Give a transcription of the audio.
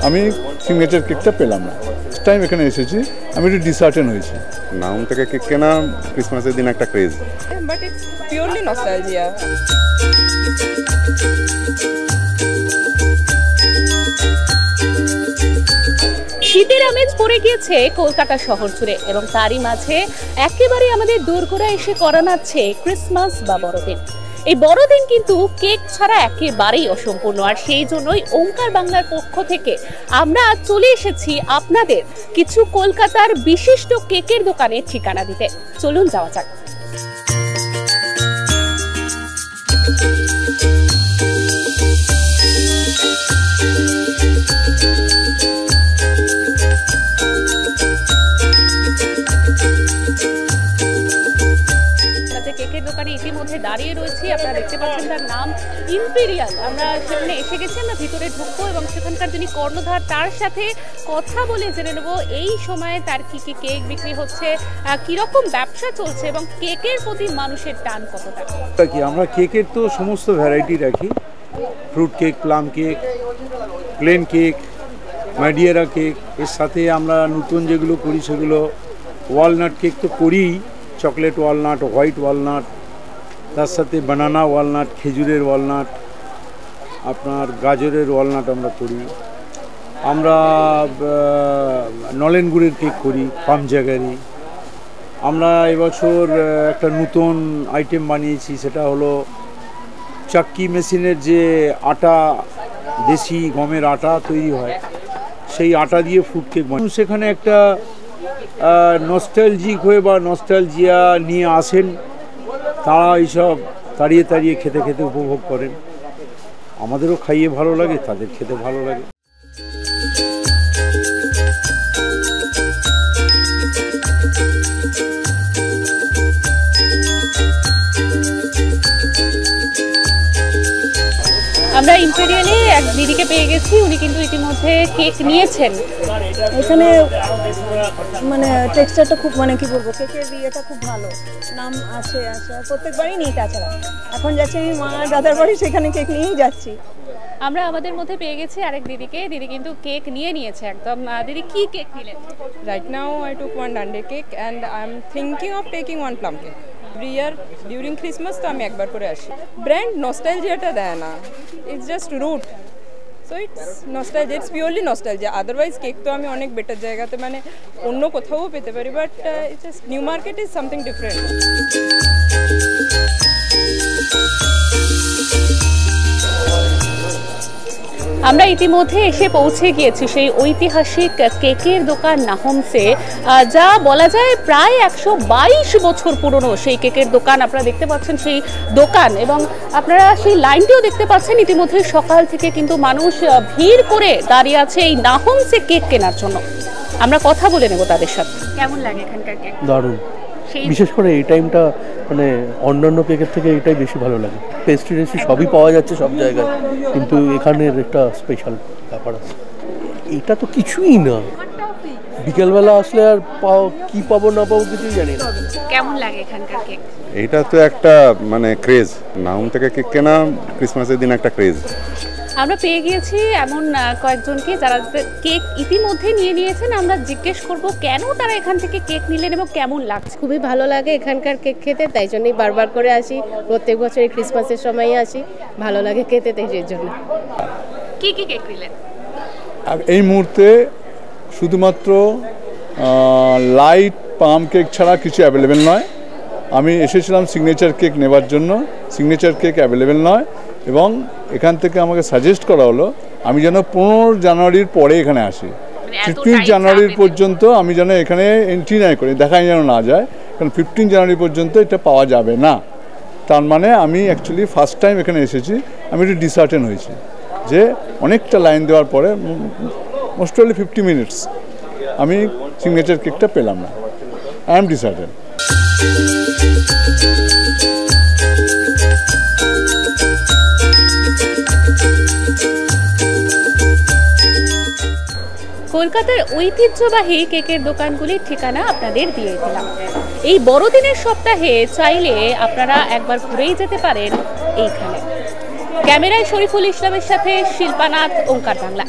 আমি সিগনেচার কেকটা পেলাম না। ফার্স্ট টাইম এখানে এসেছি, আমি একটু ডিসার্টেন হয়েছি। নাহম থেকে কেক কেনা ক্রিসমাসের দিন একটা craze, but it's purely nostalgia. শীতের আমেজ পড়ে গিয়েছে কলকাতা শহর জুড়ে এবং তারই মাঝে একেবারে আমাদের দোরগোড়া এসে করানাচ্ছে ক্রিসমাস বা বড়দিন। এই বড়দিন কিন্তু কেক ছাড়া একেবারেই অসম্পূর্ণ, আর সেই জন্যই ওঙ্কার বাংলার পক্ষ থেকে আমরা চলে এসেছি আপনাদের কিছু কলকাতার বিশিষ্ট কেকের দোকানের ঠিকানা দিতে। চলুন যাওয়া যাক। কেকের দোকানে ইতিমধ্যে দাঁড়িয়ে রয়েছি, আপনারা দেখতে পাচ্ছেন তার নাম ইম্পেরিয়াল। আমরা সেখানে এসে গেছি, আমরা ভিতরে ঢুকবো এবং সেখানকার যিনি কর্ণধার তার সাথে কথা বলে জেনে নেবো এই সময়ে তার কি কি কেক বিক্রি হচ্ছে, কিরকম ব্যবসা চলছে এবং কেকের প্রতি মানুষের টান কতটা। আমরা কেকের তো সমস্ত ভ্যারাইটি রাখি, fruit cake, plum cake, plain cake, Madeira cake. এর সাথে আমরা নতুন যেগুলো করি সেগুলো ওয়ালনাট কেক তো করি, চকলেট ওয়ালনাট, হোয়াইট ওয়ালনাট, তার সাথে বানানা ওয়ালনাট, খেজুরের ওয়ালনাট, আপনার গাজরের ওয়ালনাট আমরা করি। আমরা নলেন গুড়ের কেক করি, পামজাগারি। আমরা এবছর একটা নতুন আইটেম বানিয়েছি, সেটা হলো চাক্কি মেশিনের যে আটা, দেশি গমের আটা তৈরি হয়, সেই আটা দিয়ে ফ্রুট কেক বানাই। সেখানে একটা নস্টালজিক হয়ে বা নস্টালজিয়া নিয়ে আসেন, তারা এইসব তাড়িয়ে তাড়িয়ে খেতে খেতে উপভোগ করেন। আমাদেরও খাইয়ে ভালো লাগে, তাদের খেতে ভালো লাগে। আমরা ইম্পেরিয়ালে এক দিদিকে পেয়ে গেছি, উনি কিন্তু ইতিমধ্যে কেক নিয়েছেন। এখানে মানে টেক্সচারটা খুব, মানে কি বলবো, কেকের ইয়েটা খুব ভালো, নাম আছে প্রত্যেকবারই নিই। তাছাড়া এখন যাচ্ছি আমি মা দাদার বাড়ি, সেখানে কেক নিয়েই যাচ্ছি। আমরা আমাদের মধ্যে পেয়ে গেছি আরেক দিদিকে, দিদি কিন্তু কেক নিয়েছে একদম। দিদি কি কেক নিলেন? Right now I took one Dande cake and I'm thinking of taking one plum cake. Every year during Christmas তো আমি একবার করে আসি। ব্র্যান্ড নস্টালজিয়াটা দেয় না, it's just root, so it's nostalgia, it's purely nostalgia. Otherwise cake তো আমি অনেক বেটার জায়গাতে, মানে অন্য কোথাও পেতে পারি, but it's just new market is something different. আমরা ইতিমধ্যে এসে পৌঁছে গিয়েছি সেই ঐতিহাসিক কেকের দোকান নাহমসে, যা বলা যায় প্রায় 122 বছর পুরনো সেই কেকের দোকান। আপনারা দেখতে পাচ্ছেন সেই দোকান এবং আপনারা সেই লাইনটিও দেখতে পাচ্ছেন। ইতিমধ্যে সকাল থেকে কিন্তু মানুষ ভিড় করে দাঁড়িয়ে আছে এই নাহমসে কেক কেনার জন্য। আমরা কথা বলে নেব তাদের সাথে। কেমন লাগে এখানকার কেক? দারুণ, বিশেষ করে এই টাইমটা মানে অন্যান্য কেকের থেকে এটাই বেশি ভালো লাগে। পেস্ট্রি টেস্ট্রি সবই পাওয়া যাচ্ছে সব জায়গায়, কিন্তু এখানের একটা স্পেশাল ব্যাপার আছে। এটা তো কিছুই না, বিকেলবেলা আসলে আর কি পাবো না পাবো কিছুই জানি না। কেমন লাগে এখানকার কেক? এটা তো একটা মানে ক্রেজ, নাহম থেকে কেক কেনা ক্রিসমাসের দিন একটা ক্রেজ। আমরা পেয়ে গিয়েছি এমন কয়েকজনকে যারা কেক ইতিমধ্যে নিয়েছেন। আমরা জিজ্ঞেস করব কেন তারা এখান থেকে কেক নিলেন এবং কেমন লাগছে। খুবই ভালো লাগে এখানকার কেক খেতে, তাই জন্যই বারবার করে আসি, প্রত্যেক বছরই ক্রিসমাসের সময়ই আসি, ভালো লাগে খেতে, তাই সেই জন্য। কি কি কেক নিলেন? এই মুহূর্তে শুধুমাত্র লাইট পাম কেক ছাড়া কিছু অ্যাভেলেবেল নয়। আমি এসেছিলাম সিগনেচার কেক নেবার জন্য, সিগনেচার কেক অ্যাভেলেবেল নয় এবং এখান থেকে আমাকে সাজেস্ট করা হলো আমি যেন 15 জানুয়ারির পরে এখানে আসি। 15 জানুয়ারির পর্যন্ত আমি যেন এখানে এন্ট্রি নাই করি, দেখাই যেন না যায়, কারণ 15 জানুয়ারি পর্যন্ত এটা পাওয়া যাবে না। তার মানে আমি অ্যাকচুয়ালি ফার্স্ট টাইম এখানে এসেছি, আমি একটু ডিসার্টেন হয়েছি যে অনেকটা লাইন দেওয়ার পরে মোস্ট অনলি 50 মিনিটস আমি সিগনেচার কেকটা পেলাম না। I am disheartened. কলকাতার ঐতিহ্যবাহী কেকের দোকানগুলির ঠিকানা আপনাদের দিয়ে দিলাম। এই বড়দিনের সপ্তাহে চাইলে আপনারা একবার ঘুরেই যেতে পারেন এইখানে। ক্যামেরায় শরীফুল ইসলামের সাথে শিল্পানাথ, ওঙ্কার বাংলা।